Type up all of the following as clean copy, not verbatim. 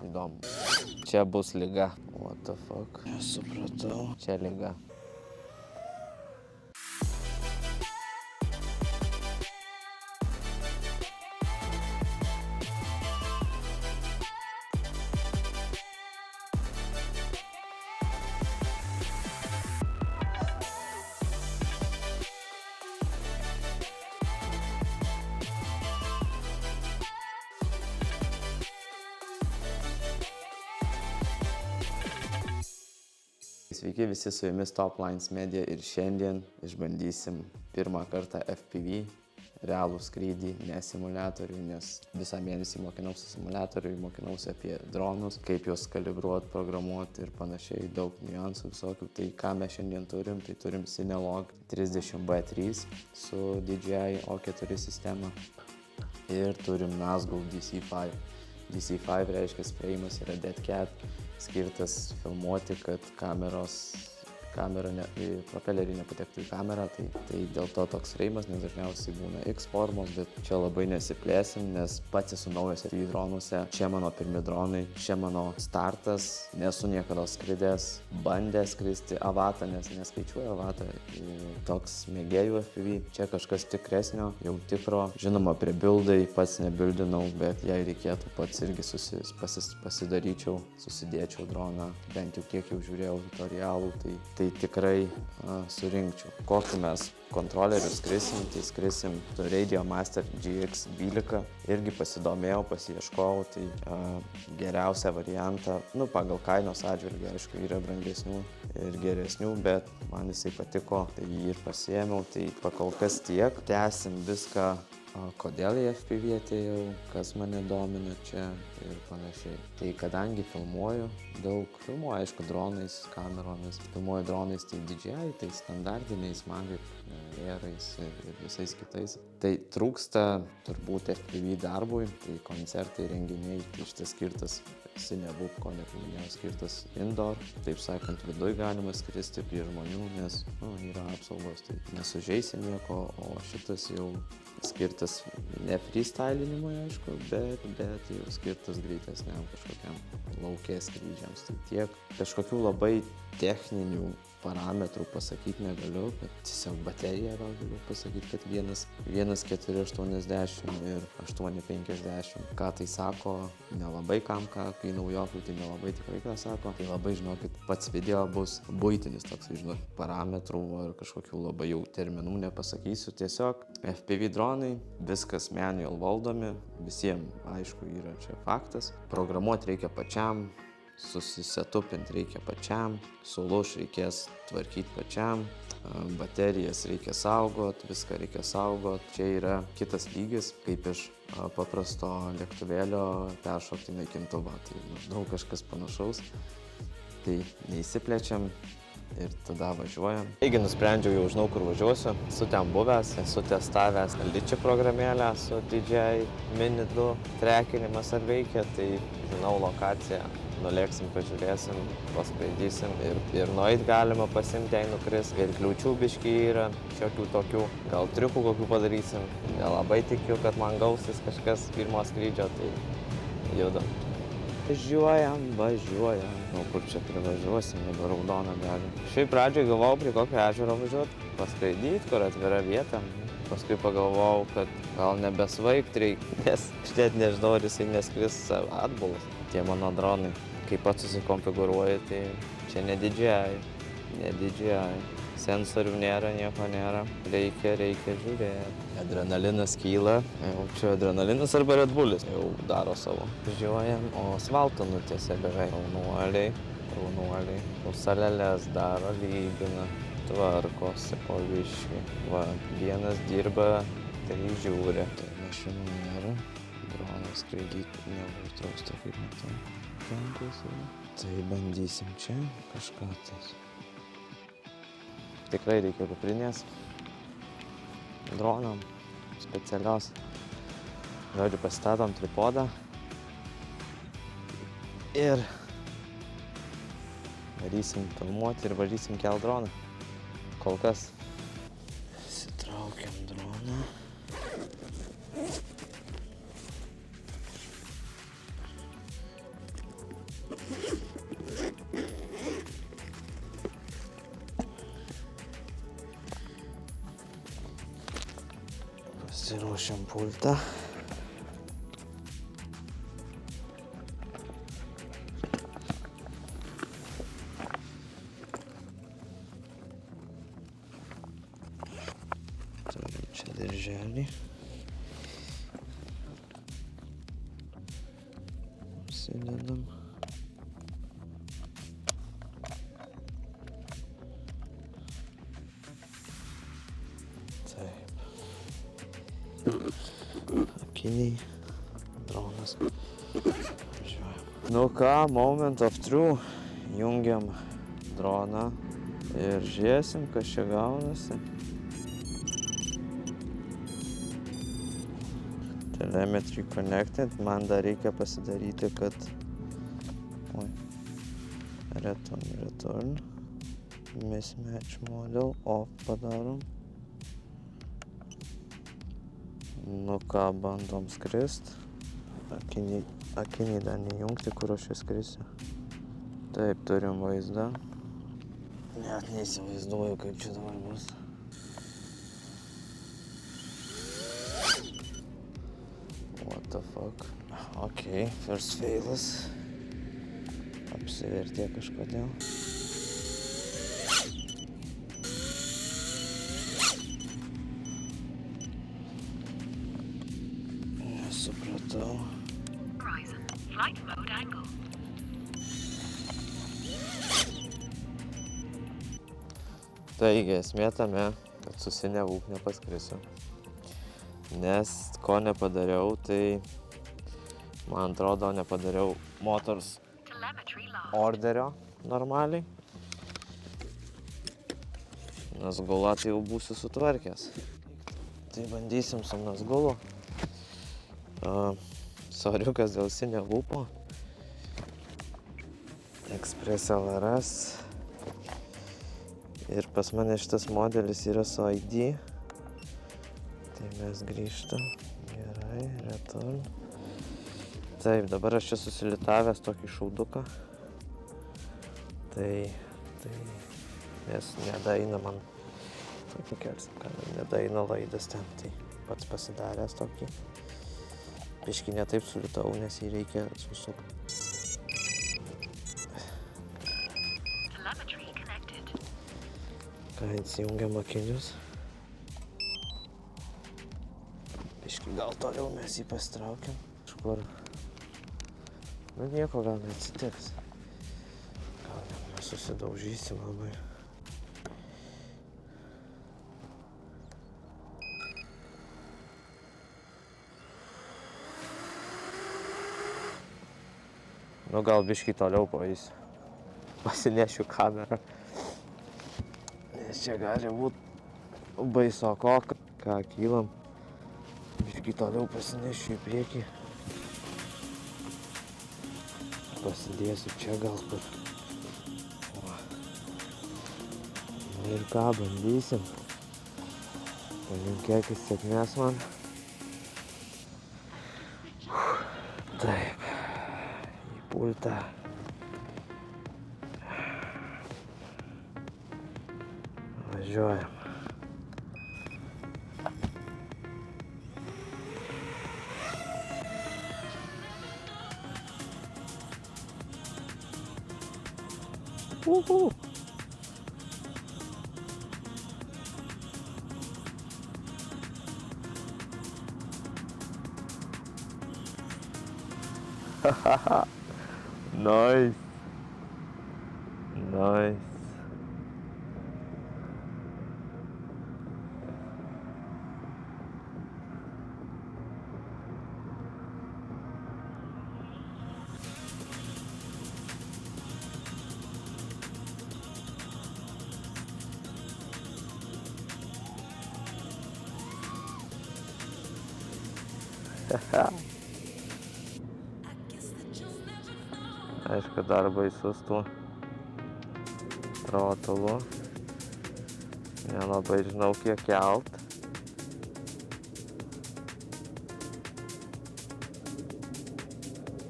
įdomu. Čia bus liga. What the fuck? Nesupratau. Čia liga. Sveiki visi, su jumis Top Lines Media ir šiandien išbandysim pirmą kartą FPV, realų skrydį, ne simuliatorių, nes visą mėnesį mokinausi simuliatoriui, mokinausi apie dronus, kaip juos kalibruoti, programuoti ir panašiai, daug niuansų visokių. Tai ką mes šiandien turim, tai turim Cinelog 30B3 su DJI O4 sistema ir turim Nazgul DC5. DC5 reiškia frame'as yra Dead Cat, skirtas filmuoti, kad propeleriai nepatektų į kamerą, tai dėl to toks frame'as, nes dažniausiai būna X formos, bet čia labai nesiplėsim, nes pats esu naujas FPV dronuose, čia mano pirmi dronai, čia mano startas, nesu niekada skridęs, bandęs skristi avatą, nes neskaičiuoju avatą, toks mėgėjų FPV, čia kažkas tikresnio, jau tikro, žinoma, prebildai, pats nebildinau, bet jei reikėtų, pats irgi pasidaryčiau, susidėčiau droną, bent jau kiek jau žiūrėjau tutorialų, tai tikrai surinkčiau. Kokiu mes kontroleriu skrisim, tai skrisim Radiomaster GX12, irgi pasidomėjau, pasiieškojau, tai geriausią variantą, pagal kainos atžvilgį, aišku, yra brangesnių ir geresnių, bet man jisai patiko, tai jį ir pasiėmiau, tai pakol kas tiek, tęsim viską. Kodėl į FPV atėjau, kas mane domina čia ir panašiai. Tai kadangi filmuoju, aišku, dronais, kameromis, filmuoju dronais, tai DJI, tai standartiniais, Mavic, Airais ir visais kitais. Tai trūksta turbūt FPV darbui, tai koncertai, renginiai, tai šitas skirtas, Cinebook, ko nepaminėjau, skirtas indoor, taip sakant, viduj galima skristi prie žmonių, nes yra apsaugos, tai nesužeisi nieko, o šitas jau skirtas ne freestylinimui, aišku, bet jau skirtas greitesniam kažkokiam laukės skrydžiams. Tai tiek kažkokių labai techninių parametrų pasakyti negaliu, bet tiesiog bateriją gal galiu pasakyti, kad 1.480 ir 8.50. Ką tai sako, nelabai kam, kai naujokui, tai nelabai tikrai ką sako. Tai labai, žinokit, pats video bus buitinis toks, parametrų ar kažkokių labai jau terminų nepasakysiu. Tiesiog FPV dronai, viskas manual valdomi, visiems, aišku, yra čia faktas. Programuoti reikia pačiam, susisetupinti reikia pačiam, sulūš reikės tvarkyti pačiam, baterijas reikia saugot, viską reikia saugot. Čia yra kitas lygis, kaip iš paprasto lėktuvėlio peršokti į naikintuvą. Tai maždaug kažkas panašaus. Tai neįsiplečiam ir tada važiuojam. Taigi nusprendžiau, jau žinau, kur važiuosiu. Esu ten buvęs, esu testavęs Liči programėlę su DJI Mini 2 trekinimas ar veikia, tai žinau lokaciją. Nulėksim, pažiūrėsim, paskraidysim ir nueit galima pasimti, jei nukris. Ir kliūčių biškį yra, šiokių tokių, gal triukų kokių padarysim. Nelabai tikiu, kad man gausis kažkas pirmo skrydžio, tai judam. Važiuojam. Kur čia privažiuosim, jeigu raudoną galim. Šiaip pradžioj galvojau, prie kokio ežero važiuot, paskraidyt, kur atvira vieta. Paskui pagalvojau, kad gal nebesvaigt reikia, nes aš net nežinau, ar jisai neskris atbulas. Tie mano dronai, kai pats susikonfigūruoji, tai čia ne DJI. Sensorių nėra, nieko nėra. Reikia žiūrėti. Adrenalinas kyla. Jau čia adrenalinas arba Red Bullis jau daro savo. Važiuojam, o asfaltą nutiesia beveik. Jaunuoliai. Salelės daro, lygina, tvarkosi po biškį. Va, vienas dirba, tai žiūri. Tai mašinų nėra. Dronas skraidyti neužtrauks, kaip matau. Tai bandysim čia kažką tas. Tikrai reikia kuprinės dronam specialios. Žodžiu, pasistatom tripodą ir varysim filmuoti ir varysim kelt droną. Kol kas įsitraukiam droną. Pasiruošiam pultą. Turim čia dirželį. Užsidedam. Taip. Akiniai. Dronas. Važiuojam. Nu ką, moment of truth. Jungiam droną ir žiūrėsim, kas čia gaunasi. Telemetry connected. Man dar reikia pasidaryti, kad... Oi. Return. Mismatch model. Off padarom. Nu ką, bandom skrist. Akiniai dar nejungti, kur aš čia skrisiu. Taip, turim vaizdą. Net neįsivaizduoju, kaip čia dabar bus. What the fuck? Ok, first failas. Apsivertė kažkodėl. Nesupratau. Flight mode angle. Taigi, esmė tame, kad susinevūk nepaskrisiu. Nes ko nepadariau, tai man atrodo nepadariau motors orderio normaliai. Nazgulą tai jau būsiu sutvarkęs. Tai bandysim su nazgulu. Soriukas dėl sinevūpo. Express LRS. Ir pas mane šitas modelis yra su ID. Tai mes grįžtam. Gerai, return. Taip, dabar aš čia susilitavęs tokį šauduką. Tai nes nedaina man. Tokį kelsim, kad nedaina laidas ten. Tai pats pasidaręs tokį. Biškį ne taip sulitau, nes jį reikia susukti. Ką, įsijungiam akinius. Biškį gal toliau mes jį pasitraukiam. Kažkur. Nu nieko gal neatsitiks. Gal mes susidaužysim labai. Nu gal biškį toliau paeisiu. Pasinešiu kamerą. Nes čia gali būt baisoko. Ką, kylam. Biškį toliau pasinešiu į priekį. Pasidėsiu čia gal kur. Ir ką, bandysim. Palinkėkis sėkmės man. Taip. Į pultą. Važiuojam. Uhu. Nice. Nice. Aišku, dar baisus tuo trotulu. Nelabai žinau, kiek kelt.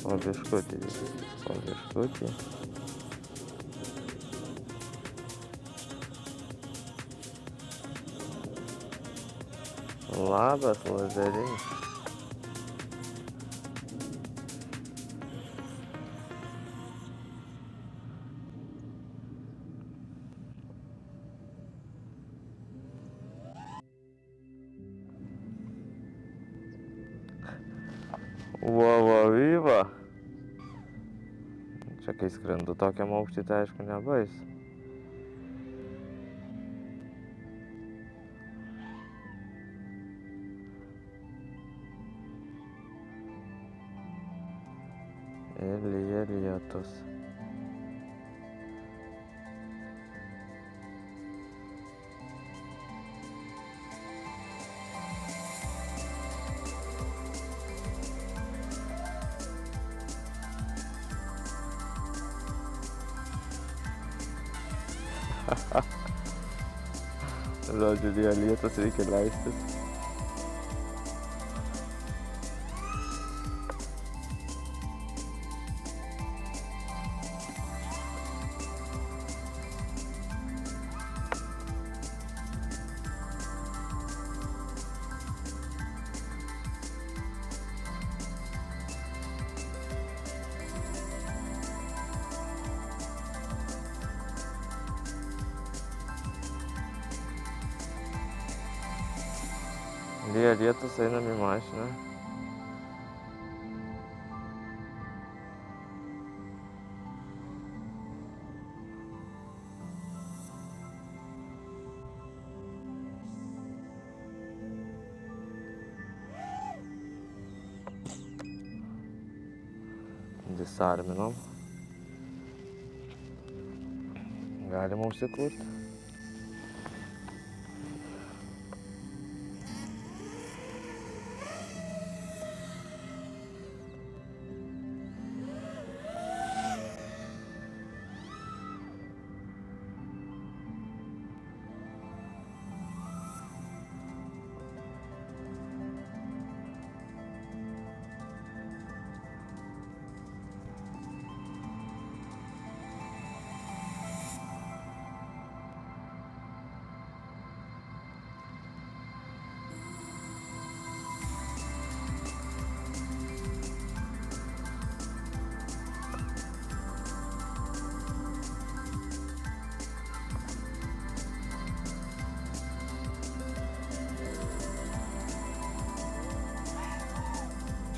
Po biškutį. Labas, lazerinis. Vyva. Čia kai skrendu tokiam aukštį, tai aišku nebais. Ir lyja lietus. Žodžiu, lyja lietus, reikia leistis. Lyja lietus, einam į mašiną. Disarminom. Galima užsikurti.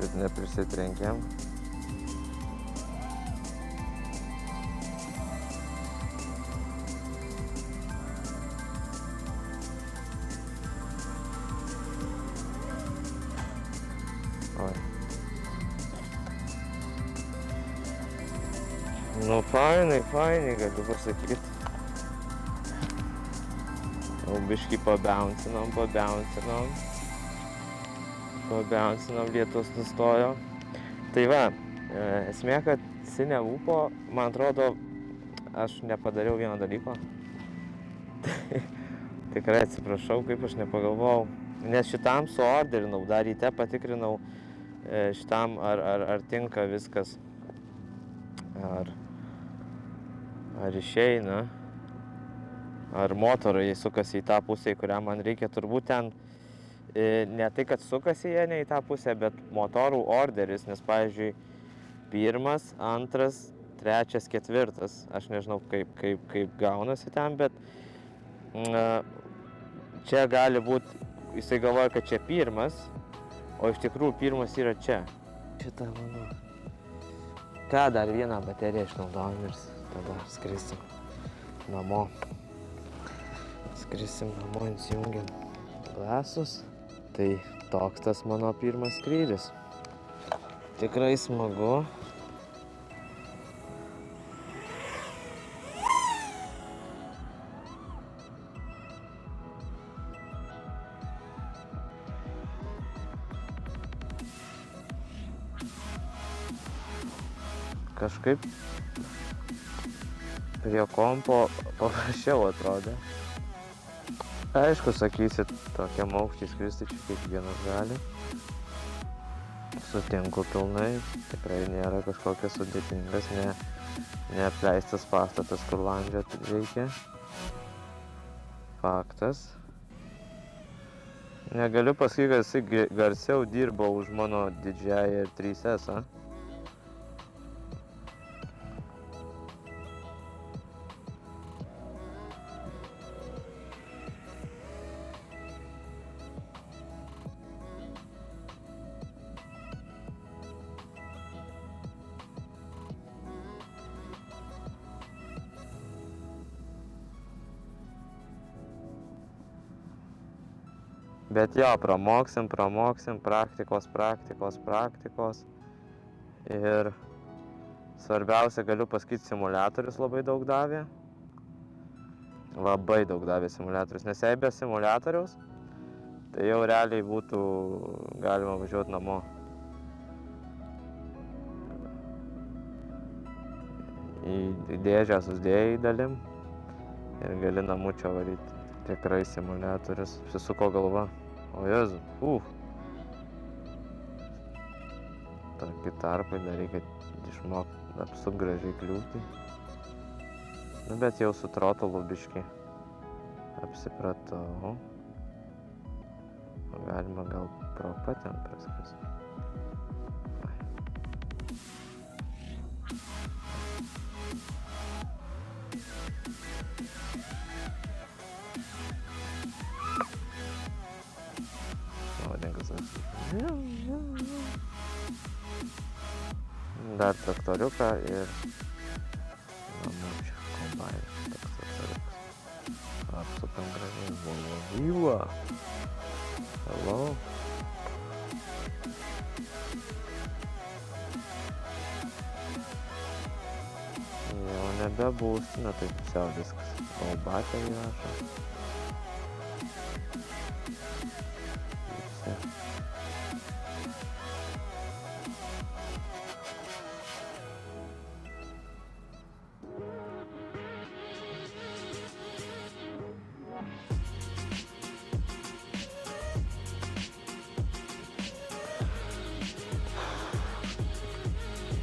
Čiut neprisitrenkėm. Oi. Nu fainai, galiu pasakyti. Jau biškį pabouncinam. Lietus nustojo. Tai va, esmė, kad Cine Vupo, man atrodo, aš nepadariau vieno dalyko. Tikrai atsiprašau, kaip aš nepagalvojau. Nes šitam suorderinau, dar ryte patikrinau šitam, ar tinka viskas. Ar išeina. Ar motorai sukasi į tą pusę, į kurią man reikia. Turbūt ten ne tai, kad sukasi jie ne į tą pusę, bet motorų orderis, nes, pavyzdžiui, 1, 2, 3, 4, aš nežinau, kaip gaunasi ten, bet čia gali būti, jisai galvoja, kad čia 1, o iš tikrųjų 1 yra čia. Šitą mano. Ką, dar vieną bateriją išnaudojam ir tada skrisim namo. Skrisim namo, įsijungiam glasus. Tai toks tas mano pirmas skrydis. Tikrai smagu. Kažkaip prie kompo paprasčiau atrodė. Aišku, sakysit, tokiam aukštį skristi čia kiekvienas gali. Sutinku pilnai, tikrai nėra kažkokias sudėtingas, neapleistas pastatas, kur landžiot reikia. Faktas. Negaliu pasakyti, kad jisai garsiau dirbo už mano didžiąją 3S, a? Bet jo, pramoksim, praktikos. Ir svarbiausia, galiu pasakyti, simuliatorius labai daug davė. Labai daug davė simuliatorius, nes jei be simuliatoriaus, tai jau realiai būtų galima važiuoti namo. Į dėžę susidėjai dalim ir gali namučio varyti. Tikrai simuliatorius. Apsisuko galva. O Jėzu, Tokie tarpai dar reikia išmokti apsuk gražiai kliūtį. Nu, bet jau su trotulu biškį apsipratau. Galima gal pro paten praskristi. Dar traktoriuką ir namučio kombainą. Toks traktoriukas. Apsukam gražiai. Vyva! Hello! Jau nebebūstina, tai pusiau viskas. O batę įrašo.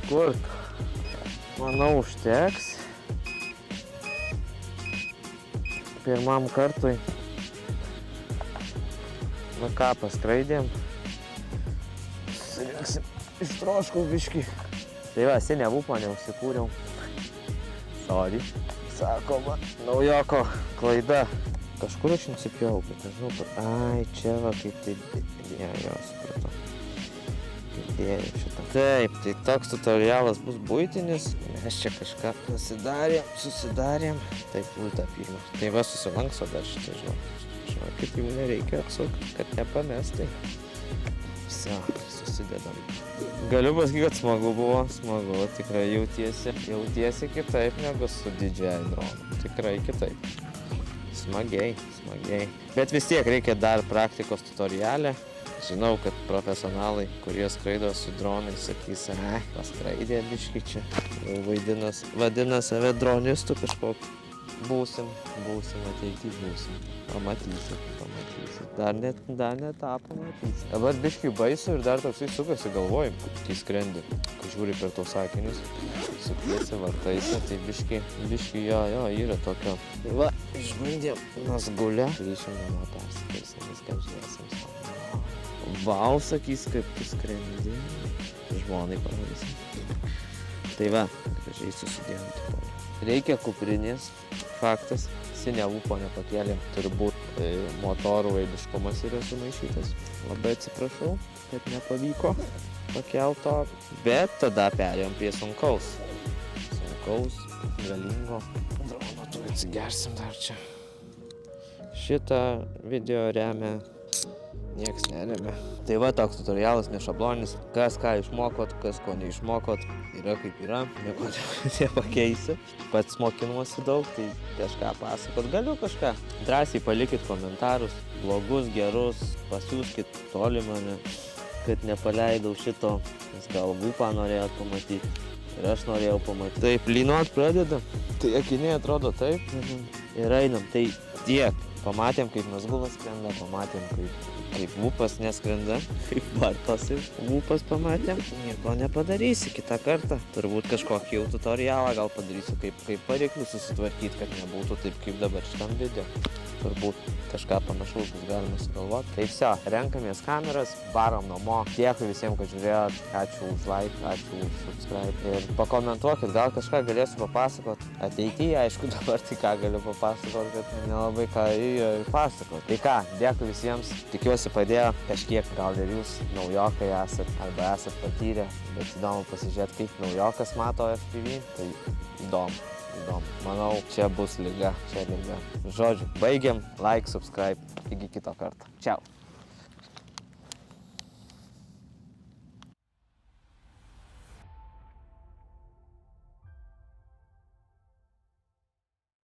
Kur? Manau, užteks. Pirmam kartui. Na ką, paskraidėm. Susirinksim. Ištroškau biškį. Tai va, senevupą neužsikūriau. Sorry. Sakoma, naujoko klaida. Kažkur aš nusipjau, bet nežinau, kur. Ai, čia va, kaip tai... Jo, supratau. Girdėjau šitą. Taip, tai toks tutorialas bus buitinis. Mes čia kažką susidarėm. Taip, pultą pirmą. Tai va, susilankso dar šitą, žinau, kad jau nereikia atsukti, kad nepamestai. Visi, susidedam. Galiu pasakyti, kad smagu buvo, tikrai jautiesi kitaip negu su didžiai dronu. Tikrai kitaip. Smagiai. Bet vis tiek reikia dar praktikos tutorialę. Žinau, kad profesionalai, kurie skraido su dronais, sakys, paskraidė biškį čia. Jau vadina save dronistu kažkokį. Būsim, ateity būsim. Pamatysi. Dar net tą pamatysi. Dabar biškį baisu ir dar toksai sukasi galvoj, kai skrendi. Kai žiūri per tos sakinius, sukiesi vartaisi, tai biškį jo, yra tokio. Va, išbandėm, mes gulė. Grįšim namo persikirsim, viską žiūrėsim. Vau, sakys, kaip tu skrendi. Žmonai parodysim. Tai va, gražiai susidėjom tipo. Reikia kuprinės, faktas. Senevūpo nepakėlėm, turbūt motorų veidiškumas yra sumaišytas. Labai atsiprašau, kad nepavyko pakelt to. Bet tada perėjom prie sunkaus, galingo drono. Tu atsigersim dar čia. Šitą video remia, nieks neremia. Tai va, toks tutorialas nešabloninis. Kas ką išmokot, kas ko neišmokot, yra kaip yra, nieko nepakeisi. Pats mokinuosi daug, tai kažką pasakot. Galiu kažką. Drąsiai palikit komentarus, blogus, gerus, pasiūskit toli mane, kad nepaleidau šito, nes gal vupą norėjot pamatyti. Ir aš norėjau pamatyti. Taip, lynuot pradedam. Tai akiniai atrodo taip. Ir einam. Tai tiek. Pamatėm, kaip mes gulas skrenda, pamatėm, kaip lūpas neskrenda, kaip vartosi lūpas pamatėm. Nieko nepadarysi kitą kartą. Turbūt kažkokį jau tutorialą gal padarysiu, kaip variklių susitvarkyti, kad nebūtų taip kaip dabar šitam video. Turbūt kažką panašaus bus galima sugalvoti. Tai viso, renkamės kameras, varom namo. Dėkui visiems, kad žiūrėjot. Ačiū už like, ačiū už subscribe. Ir pakomentuokit, gal kažką galėsiu papasakot. Ateityje, aišku, dabar tai ką galiu papasakot, kad nelabai ką yra ir pasakot. Tai ką, dėkui visiems. Tikiuosi padėjo kažkiek, gal ir jūs naujokai esat arba esat patyrę. Bet įdomu pasižiūrėti, kaip naujokas mato FPV. Tai įdomu. Manau, čia bus lyga, Žodžiu, baigiam. Like, subscribe. Iki kito karto. Čiau.